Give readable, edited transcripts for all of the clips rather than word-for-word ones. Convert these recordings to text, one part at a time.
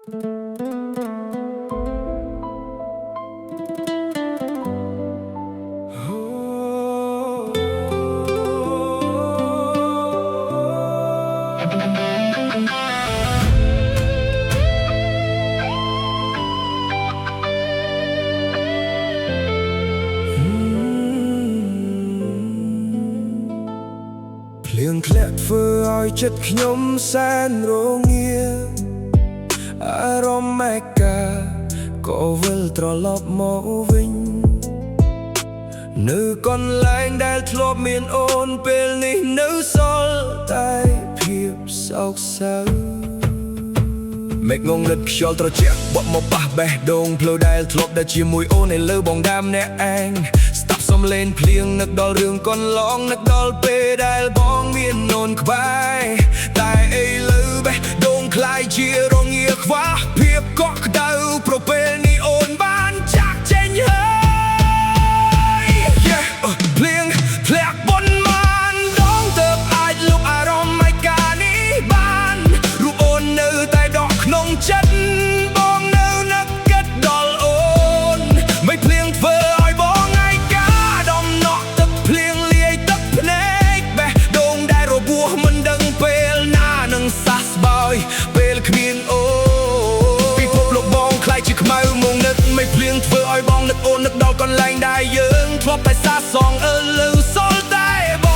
ភ្លៀងធ្លាក់ធ្វើឲ្យចិត្តខ្ញុំសែនរងាអារម្មណ៍ឯកាក៏វិលត្រឡប់មកវិញនៅកន្លែងដែលធ្លាប់មានអូនពេលនេះនៅសល់តែភាពសោកសៅមេឃងងឹតខ្យល់ត្រជាក់បក់មកប៉ះបេះដូងផ្លូវដែលធ្លាប់ដើរជាមួយអូននៅលើបងដាមអ្នកឯងស្ដាប់សំឡេងភ្លៀងនឹកដល់រឿងកន្លងនឹកដល់ពេលដែលបងមានអូនក្បែរតែឥឡូវបេះដូងคล้ายជារងាខ្វះភាពកក់ក្ដៅប្រពេលនេះអូនបានចាក់ចេញហើយភ្លៀងធ្លាក់បនបានដងទើបអាចលុបអារម្មណ៍ឯកានេះបានរូបអូននៅតែដកក្នុងចិត្តបងនៅនឹកគិតដល់អូនមិនភ្លៀងធ្វើឲ្យបងឯកាដំណក់ទឹកភ្លៀងលាយទឹកភ្នែកបេះដូងដែលរបួសមិនដឹងពេលណានឹងសះស្បើយពេលគ្មានអូនពិភពលោកបងខ្លាយជាខ្មៅងងនឹកមិនភ្លៀងធ្វើឲ្យបងនឹកអូននឹកដល់កន្លែងដែលយើងធ្លាប់តែសាសងឥឡូវសល់តែប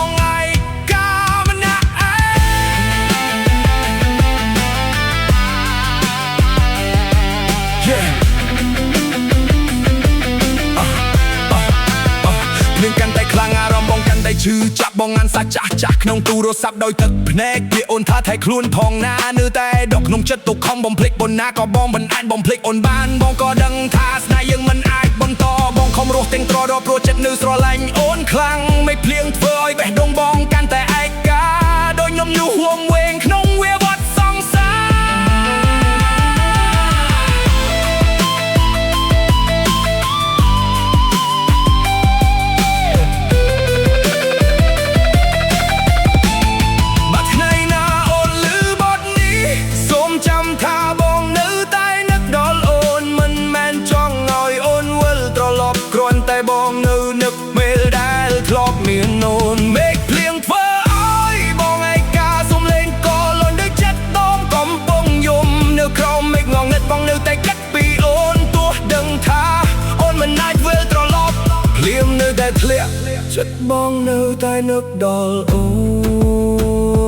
ងឯកាម្នាក់ឯងភ្លៀងកាន់តែខ្លាំងអារម្មណ៍បងកាន់តែឈឺចាប់បងអានសាច់ចាស់ចាស់ក្នុងទូរស័ព្ទដោយទឹកភ្នែកពាក្យអូនថាថែខ្លួនផងណានៅតែដកក្នុងចិត្តទុកខំបំភ្លេចប៉ុណ្ណាក៏បងមិនអាចបំភ្លេចអូនបានបងក៏ដឹងថាស្នេហ៍យើងមិនអាចបន្តបងខំរស់ទាំងត្រដល់ព្រោះចិត្តនៅស្រឡាញ់អូនខ្លាំងមិនភ្លៀងធ្វើឲ្យបេះដូងបងកាន់តែឯកាដោយខ្ញុំយូរហួងវែងក្នុងវាវត្តសង្សារបងនៅនឹកពេលដែលធ្លាប់មានអូនមេឃភ្លៀងធ្វើឲ្យបងឯកាសំលេងក៏លន់ដូចចិត្តដងកំពុងយំនៅក្រោមមេឃងងឹតបងនៅតែគិតពីអូនទោះដឹងថាអូនមិនអាចវិលត្រឡប់ភ្លៀងនៅតែធ្លាក់ចិត្តបងនៅតែនឹកដល់អូន